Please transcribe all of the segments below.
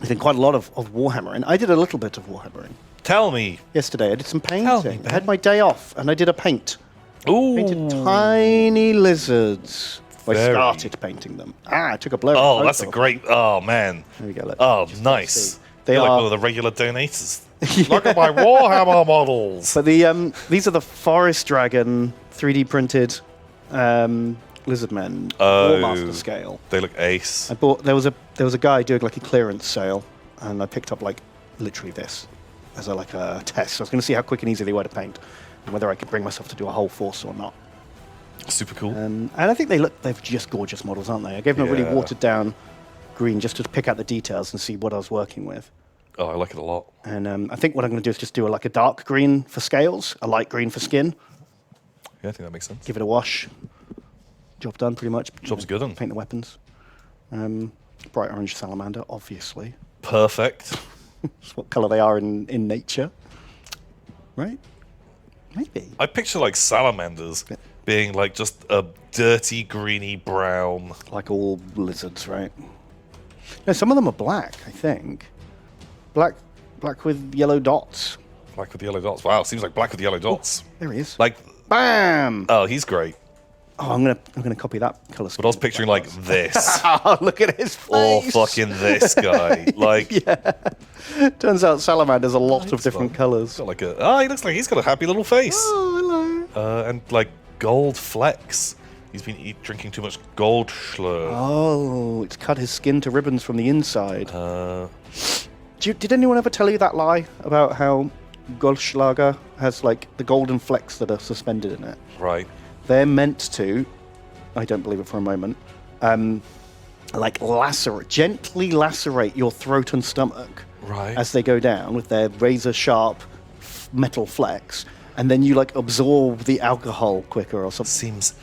I did quite a lot of Warhammering. I did a little bit of Warhammering. Tell me. Yesterday, I did some painting. Tell me, I had my day off, and I did a paint. Ooh. Painted tiny lizards. I Very. started painting them. I took a blurry Oh, photo. that's a great... Oh, man. There we go. Oh, Just nice. see. They You're are like one of the regular donators. Look at my Warhammer models. But these are the Forest Dragon 3D printed lizard men, War Master scale. They look ace. I bought. There was a guy doing like a clearance sale, and I picked up like literally this as a test. I was going to see how quick and easy they were to paint, and whether I could bring myself to do a whole force or not. Super cool. And I think they're just gorgeous models, aren't they? I gave them a really watered down green just to pick out the details and see what I was working with. Oh, I like it a lot. And I think what I'm going to do is just do a dark green for scales, a light green for skin. Yeah, I think that makes sense. Give it a wash. Job done, pretty much. Job's good one. Paint the weapons. Bright orange salamander, obviously. Perfect. That's what colour they are in nature. Right? Maybe. I picture like salamanders being like just a dirty, greeny brown. Like all lizards, right? No, some of them are black, I think. Black with yellow dots. Black with yellow dots. Wow, seems like black with yellow dots. Oh, there he is. Like, bam! oh, he's great. Oh, I'm gonna copy that colour scheme. But I was picturing like this. Oh, look at his face! Or fucking this guy. Like, yeah. Turns out salamanders a lot of different colours. got like he looks like he's got a happy little face. Oh, hello. And like gold flecks. He's been drinking too much Goldschläger. Oh, it's cut his skin to ribbons from the inside. Did anyone ever tell you that lie about how Goldschläger has like the golden flecks that are suspended in it? Right. They're meant to, I don't believe it for a moment, like gently lacerate your throat and stomach as they go down with their razor sharp metal flecks, and then you like absorb the alcohol quicker or something. Seems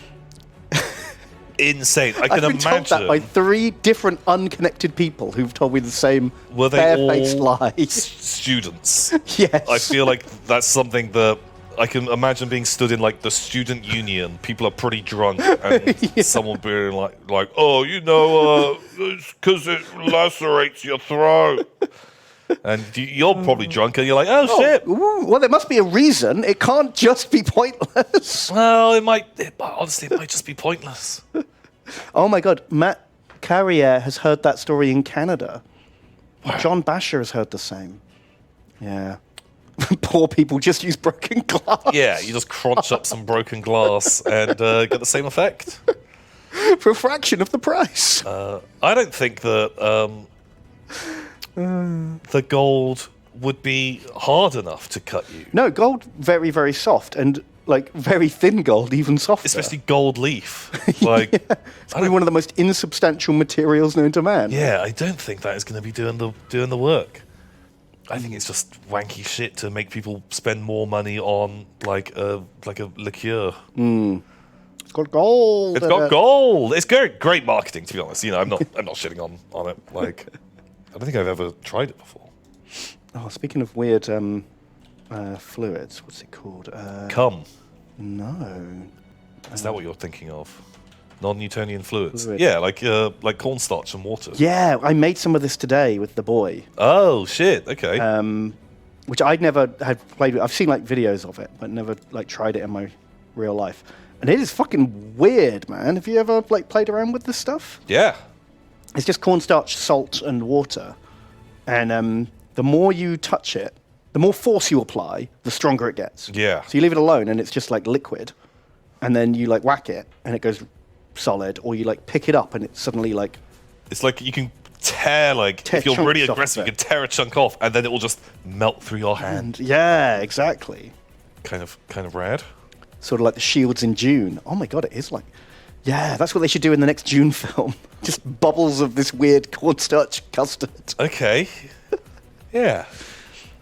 insane. I can I've been told that by 3 different unconnected people who've told me the same barefaced lie. Students? Yes. I feel like that's something that I can imagine being stood in like the student union. People are pretty drunk, and someone being like, oh, it's because it lacerates your throat. And you're probably drunk, and you're like, oh shit. Ooh, well, there must be a reason. It can't just be pointless. Well, honestly, it might just be pointless. Oh my God, Matt Carrier has heard that story in Canada. Wow. John Basher has heard the same. Yeah. Poor people just use broken glass. Yeah, you just crunch up some broken glass and get the same effect. For a fraction of the price. I don't think that the gold would be hard enough to cut you. No, gold, very, very soft. And like very thin gold, even softer. Especially gold leaf. Like, it's probably one of the most insubstantial materials known to man. Yeah, I don't think that is going to be doing the work. I think it's just wanky shit to make people spend more money on like a liqueur. It's got gold. It's got gold. It's great marketing, to be honest. I'm not shitting on it. Like, I don't think I've ever tried it before. Oh, speaking of weird fluids, what's it called? Cum. No. Is that what you're thinking of? Non-Newtonian fluids. Yeah, like cornstarch and water. Yeah, I made some of this today with the boy. Oh shit! Okay. Which I'd never had played with. I've seen like videos of it, but never like tried it in my real life. And it is fucking weird, man. Have you ever like played around with this stuff? Yeah. It's just cornstarch, salt, and water. And the more you touch it, the more force you apply, the stronger it gets. Yeah. So you leave it alone, and it's just like liquid. And then you like whack it, and it goes solid, or you like pick it up and it's suddenly like it's like you can tear if you're really aggressive, you can tear a chunk off and then it will just melt through your hand. Yeah, exactly. Kind of rad. Sort of like the shields in Dune. Oh my God, it is like, yeah, that's what they should do in the next Dune film. Just bubbles of this weird cornstarch custard. Okay. Yeah.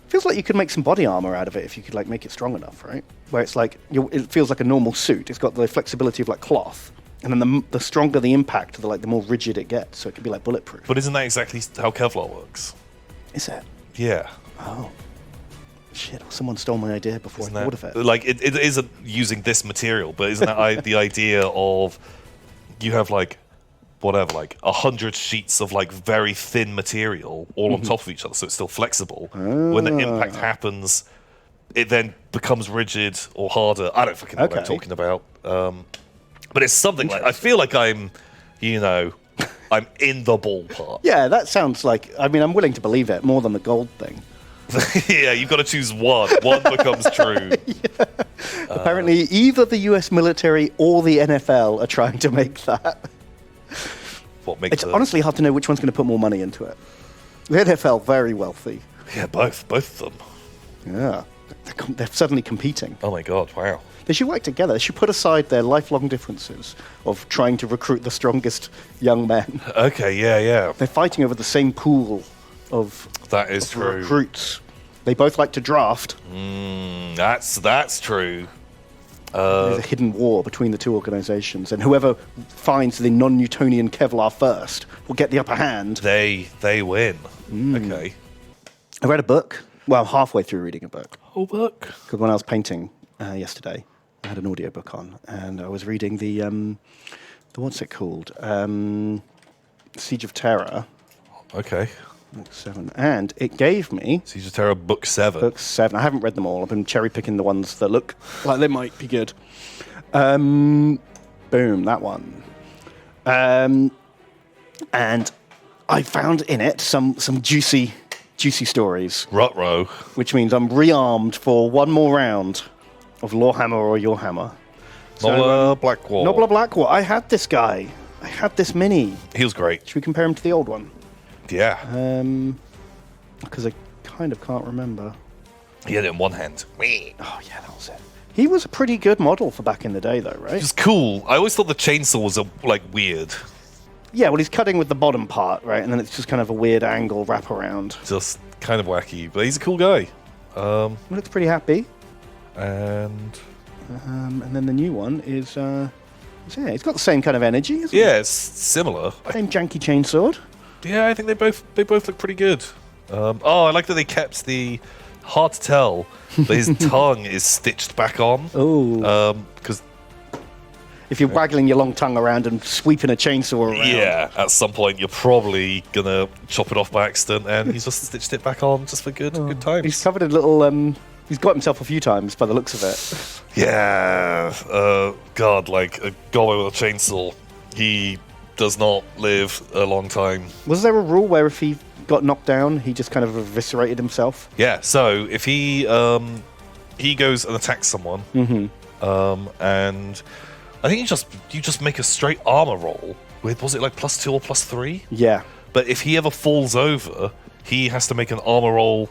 Feels like you could make some body armor out of it if you could like make it strong enough, right? Where it's like it feels like a normal suit. It's got the flexibility of like cloth. And then the stronger the impact, the more rigid it gets, so it could be like bulletproof. But isn't that exactly how Kevlar works? Is it? Yeah. Oh. Shit, someone stole my idea before I thought of it. Like, it isn't using this material, but isn't that the idea of you have like whatever, like 100 sheets of like very thin material all on top of each other, so it's still flexible. When the impact happens, it then becomes rigid or harder. I don't fucking know what I'm talking about. But it's something like, I feel like I'm I'm in the ballpark. Yeah, that sounds like, I mean, I'm willing to believe it more than the gold thing. Yeah, you've got to choose one. One becomes true. Yeah. Apparently, either the US military or the NFL are trying to make that. It's honestly hard to know which one's going to put more money into it. The NFL, very wealthy. Yeah, both of them. Yeah, they're suddenly competing. Oh my god, wow. They should work together. They should put aside their lifelong differences of trying to recruit the strongest young men. Okay, yeah. They're fighting over the same pool of that is true. Recruits. They both like to draft. That's true. There's a hidden war between the two organizations, and whoever finds the non-Newtonian Kevlar first will get the upper hand. They win. Okay. I read a book. Well, I'm halfway through reading a book. Whole book? Because when I was painting yesterday, I had an audiobook on, and I was reading the what's it called? Siege of Terra. Okay. Book 7. And it gave me... Siege of Terra, Book 7. Book 7. I haven't read them all. I've been cherry-picking the ones that look like they might be good. Boom, that one. And I found in it some juicy stories. Ruh-roh. Which means I'm rearmed for one more round of Lorehammer or Yourhammer. Nobbla Blackwart. Nobbla Blackwart. I had this guy. I had this mini. He was great. Should we compare him to the old one? Yeah. Because I kind of can't remember. He had it in one hand. Oh, yeah, that was it. He was a pretty good model for back in the day, though, right? It was cool. I always thought the chainsaw was, weird. Yeah, well, he's cutting with the bottom part, right? And then it's just kind of a weird angle wraparound. Just kind of wacky, but he's a cool guy. Looks pretty happy. And then the new one is... yeah, it's got the same kind of energy, isn't it? Yeah, it's similar. Same janky chainsword. Yeah, I think they both look pretty good. I like that they kept the hard to tell, but his tongue is stitched back on. Oh. Because if you're waggling your long tongue around and sweeping a chainsaw around. Yeah, at some point you're probably gonna chop it off by accident, and he's just stitched it back on just for good times. He's covered a little. He's got himself a few times by the looks of it. Yeah. God, like a Gobbo with a chainsaw, he does not live a long time. Was there a rule where if he got knocked down, he just kind of eviscerated himself? Yeah, so if he goes and attacks someone, and I think you just make a straight armor roll with, was it like +2 or +3? Yeah. But if he ever falls over, he has to make an armor roll.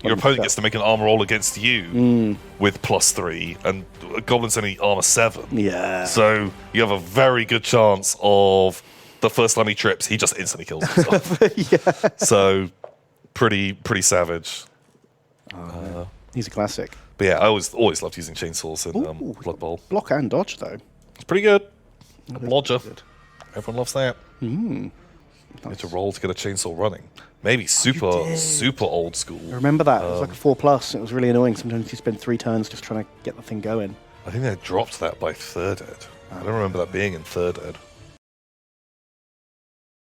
Your opponent gets to make an armor roll against you with +3, and Goblin's only armor 7. Yeah. So you have a very good chance of the first time he trips, he just instantly kills himself. Yeah. So pretty savage. He's a classic. But yeah, I always loved using chainsaws in Blood Bowl. Block and dodge, though. It's pretty good. Lodger. Everyone loves that. You have to roll to get a chainsaw running. Maybe super old school. I remember that. It was like a 4+. It was really annoying. Sometimes you spend 3 turns just trying to get the thing going. I think they dropped that by 3rd ed. I don't remember that being in 3rd ed.